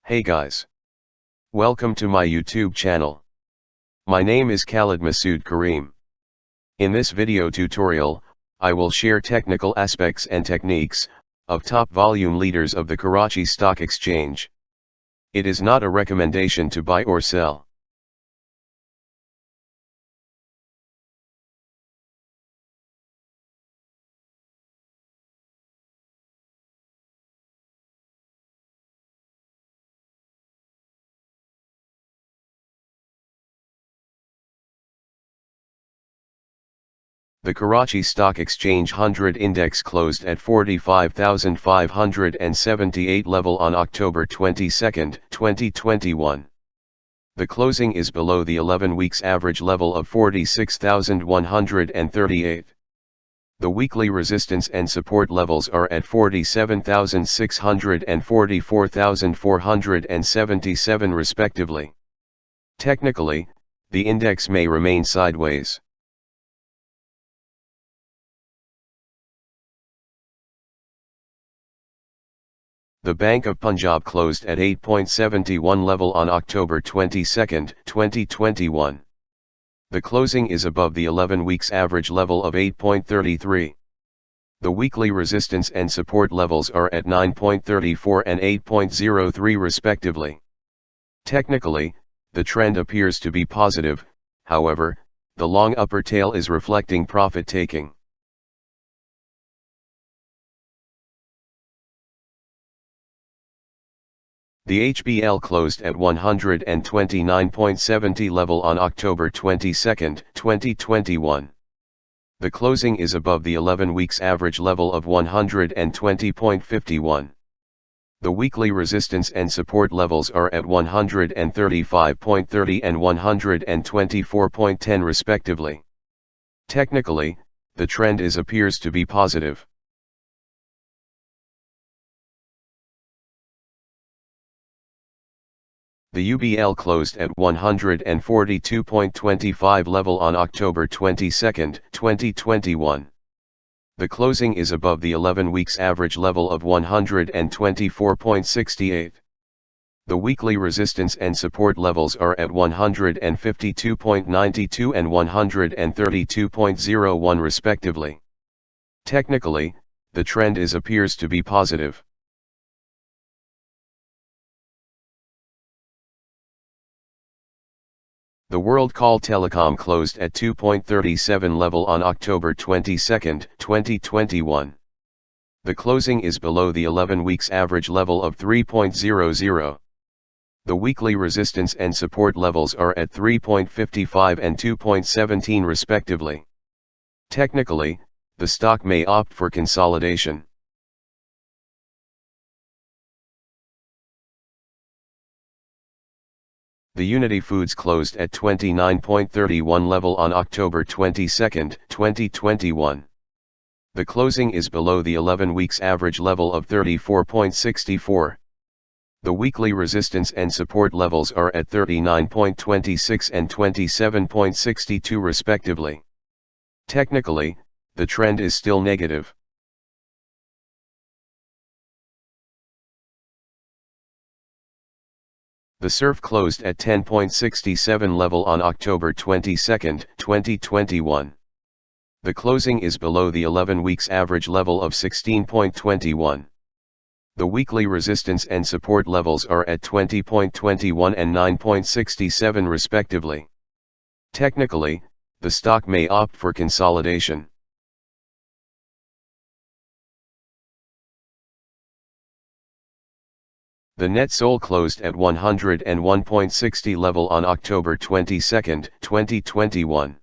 Hey guys. Welcome to my YouTube channel. My name is Khalid Masood Kareem. In this video tutorial, I will share technical aspects and techniques of top volume leaders of the Karachi Stock Exchange. It is not a recommendation to buy or sell. The Karachi Stock Exchange 100 Index closed at 45,578 level on October 22, 2021. The closing is below the 11 weeks average level of 46,138. The weekly resistance and support levels are at 47,600 and 44,477 respectively. Technically, the index may remain sideways. The Bank of Punjab closed at 8.71 level on October 22, 2021. The closing is above the 11 weeks average level of 8.33. The weekly resistance and support levels are at 9.34 and 8.03 respectively. Technically, the trend appears to be positive, however, the long upper tail is reflecting profit taking. The HBL closed at 129.70 level on October 22, 2021. The closing is above the 11 weeks average level of 120.51. The weekly resistance and support levels are at 135.30 and 124.10 respectively. Technically, the trend appears to be positive. The UBL closed at 142.25 level on October 22, 2021. The closing is above the 11 weeks average level of 124.68. The weekly resistance and support levels are at 152.92 and 132.01 respectively. Technically, the trend appears to be positive. The World Call Telecom closed at 2.37 level on October 22, 2021. The closing is below the 11 weeks average level of 3.00. The weekly resistance and support levels are at 3.55 and 2.17 respectively. Technically, the stock may opt for consolidation. The Unity Foods closed at 29.31 level on October 22, 2021. The closing is below the 11 weeks average level of 34.64. The weekly resistance and support levels are at 39.26 and 27.62 respectively. Technically, the trend is still negative. The SERF closed at 10.67 level on October 22, 2021. The closing is below the 11 weeks average level of 16.21. The weekly resistance and support levels are at 20.21 and 9.67 respectively. Technically, the stock may opt for consolidation. The NETSOL closed at 101.60 level on October 22, 2021.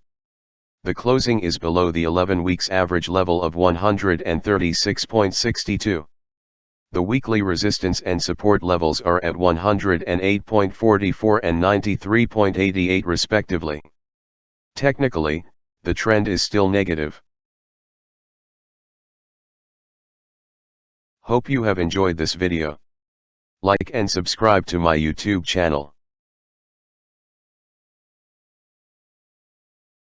The closing is below the 11 weeks average level of 136.62. The weekly resistance and support levels are at 108.44 and 93.88 respectively. Technically, the trend is still negative. Hope you have enjoyed this video. Like and subscribe to my YouTube channel.